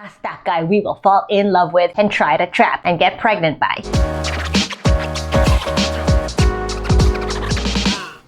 That's that guy we will fall in love with and try to trap and get pregnant by.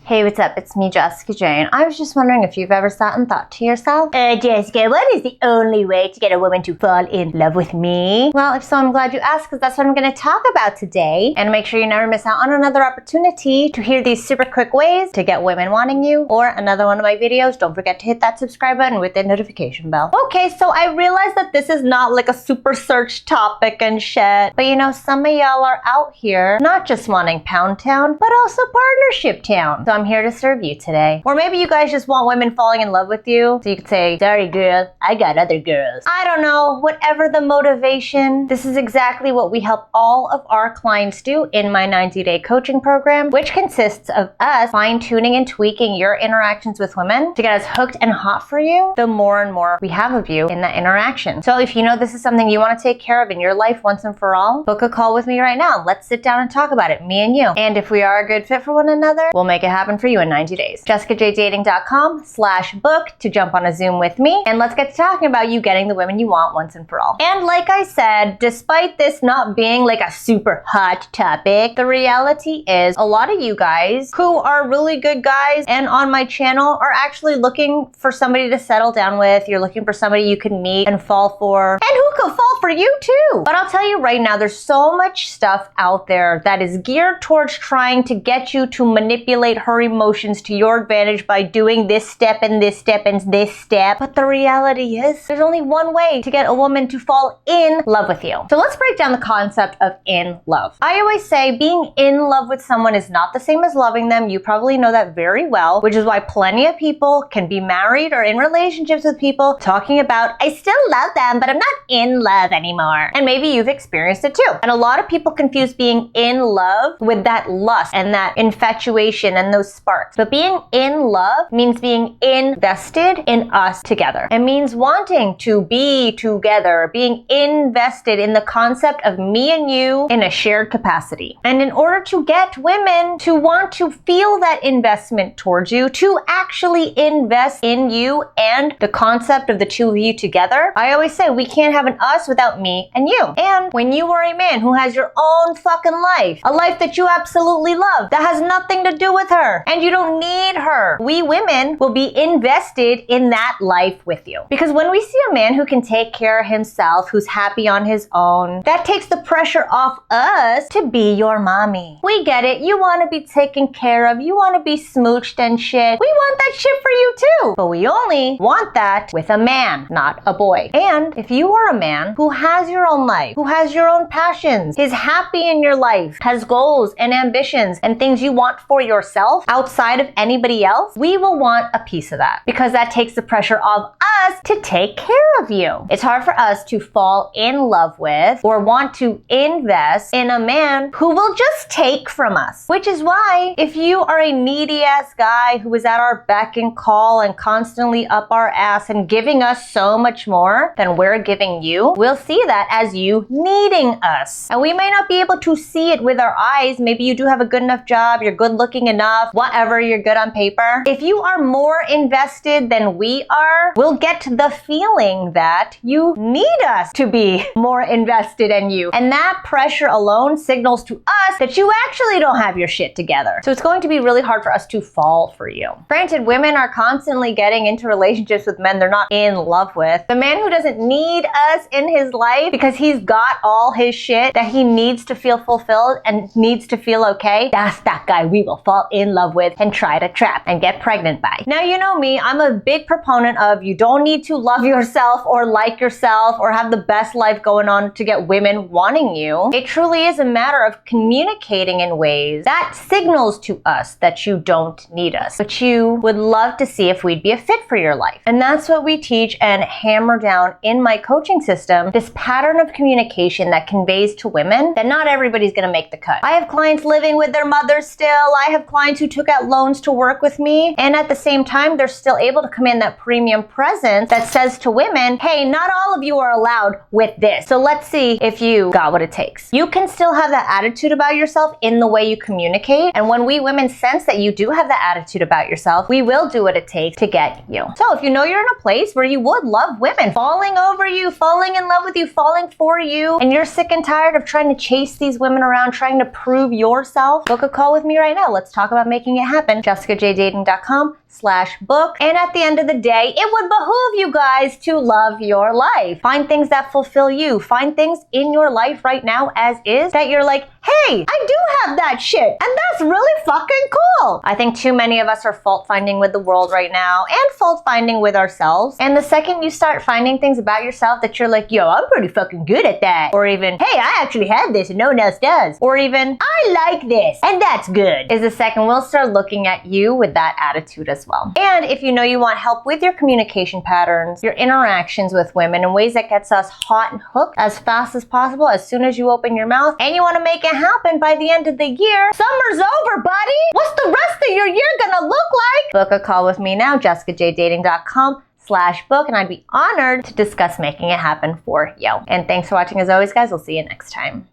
Hey, what's up? It's me, Jessica Jane. I was just wondering if you've ever sat and thought to yourself, Jessica, what is the only way to get a woman to fall in love with me? Well, if so, I'm glad you asked, because that's what I'm going to talk about today. And make sure you never miss out on another opportunity to hear these super quick ways to get women wanting you, or another one of my videos. Don't forget to hit that subscribe button with the notification bell. Okay, so I realize that this is not like a super search topic and shit, but you know, some of y'all are out here not just wanting Pound Town, but also Partnership Town. So I'm here to serve you today. Or maybe you guys just want women falling in love with you, so you could say, sorry girl, I got other girls. I don't know, whatever the motivation, this is exactly what we help all of our clients do in my 90-day coaching program, which consists of us fine-tuning and tweaking your interactions with women to get us hooked and hot for you the more and more we have of you in that interaction. So if you know this is something you want to take care of in your life once and for all, book a call with me right now. Let's sit down and talk about it, me and you. And if we are a good fit for one another, we'll make it happen for you in 90 days. JessicaJDating.com/book to jump on a Zoom with me, and let's get to talking about you getting the women you want once and for all. And like I said, despite this not being like a super hot topic, the reality is a lot of you guys who are really good guys and on my channel are actually looking for somebody to settle down with. You're looking for somebody you can meet and fall for, and who could fall for you too. But I'll tell you right now, there's so much stuff out there that is geared towards trying to get you to manipulate her emotions to your advantage by doing this step and this step and this step. But the reality is there's only one way to get a woman to fall in love with you. So let's break down the concept of in love. I always say being in love with someone is not the same as loving them. You probably know that very well, which is why plenty of people can be married or in relationships with people talking about, I still love them, but I'm not in love anymore. And maybe you've experienced it too. And a lot of people confuse being in love with that lust and that infatuation and those sparks. But being in love means being invested in us together. It means wanting to be together, being invested in the concept of me and you in a shared capacity. And in order to get women to want to feel that investment towards you, to actually invest in you and the concept of the two of you together, I always say we can't have an us without me and you. And when you are a man who has your own fucking life, a life that you absolutely love, that has nothing to do with her, and you don't need her, we women will be invested in that life with you. Because when we see a man who can take care of himself, who's happy on his own, that takes the pressure off us to be your mommy. We get it. You want to be taken care of. You want to be smooched and shit. We want that shit for you too. But we only want that with a man, not a boy. And if you are a man who has your own life, who has your own passions, is happy in your life, has goals and ambitions and things you want for yourself outside of anybody else, we will want a piece of that, because that takes the pressure off us to take care of you. It's hard for us to fall in love with or want to invest in a man who will just take from us. Which is why if you are a needy ass guy who is at our beck and call and constantly up our ass and giving us so much more than we're giving you, we'll see that as you needing us. And we may not be able to see it with our eyes. Maybe you do have a good enough job, you're good looking enough, whatever, you're good on paper. If you are more invested than we are, we'll get the feeling that you need us to be more invested in you. And that pressure alone signals to us that you actually don't have your shit together. So it's going to be really hard for us to fall for you. Granted, women are constantly getting into relationships with men they're not in love with. The man who doesn't need us in his life because he's got all his shit that he needs to feel fulfilled and needs to feel okay, that's that guy we will fall in love with and try to trap and get pregnant by. Now, you know me, I'm a big proponent of you don't need to love yourself or like yourself or have the best life going on to get women wanting you. It truly is a matter of communicating in ways that signals to us that you don't need us, but you would love to see if we'd be a fit for your life. And that's what we teach and hammer down in my coaching system, this pattern of communication that conveys to women that not everybody's gonna make the cut. I have clients living with their mothers still. I have clients who took out loans to work with me, and at the same time, they're still able to command that premium presence that says to women, hey, not all of you are allowed with this. So let's see if you got what it takes. You can still have that attitude about yourself in the way you communicate. And when we women sense that you do have that attitude about yourself, we will do what it takes to get you. So if you know you're in a place where you would love women falling over you, falling in love with you, falling for you, and you're sick and tired of trying to chase these women around, trying to prove yourself, book a call with me right now. Let's talk about making it happen. JessicaJDating.com/book. And at the end of the day, it would behoove you guys to love your life. Find things that fulfill you. Find things in your life right now as is that you're like, hey, I do have that shit, and that's really fucking cool. I think too many of us are fault finding with the world right now and fault finding with ourselves. And the second you start finding things about yourself that you're like, yo, I'm pretty fucking good at that. Or even, hey, I actually had this and no one else does. Or even, I like this and that's good, is the second we'll start looking at you with that attitude as well. And if you know you want help with your communication patterns, your interactions with women in ways that gets us hot and hooked as fast as possible as soon as you open your mouth, and you want to make it happen by the end of the year, summer's over, buddy. What's the rest of your year gonna look like? Book a call with me now, JessicaJDating.com/book, and I'd be honored to discuss making it happen for you. And thanks for watching as always, guys. We'll see you next time.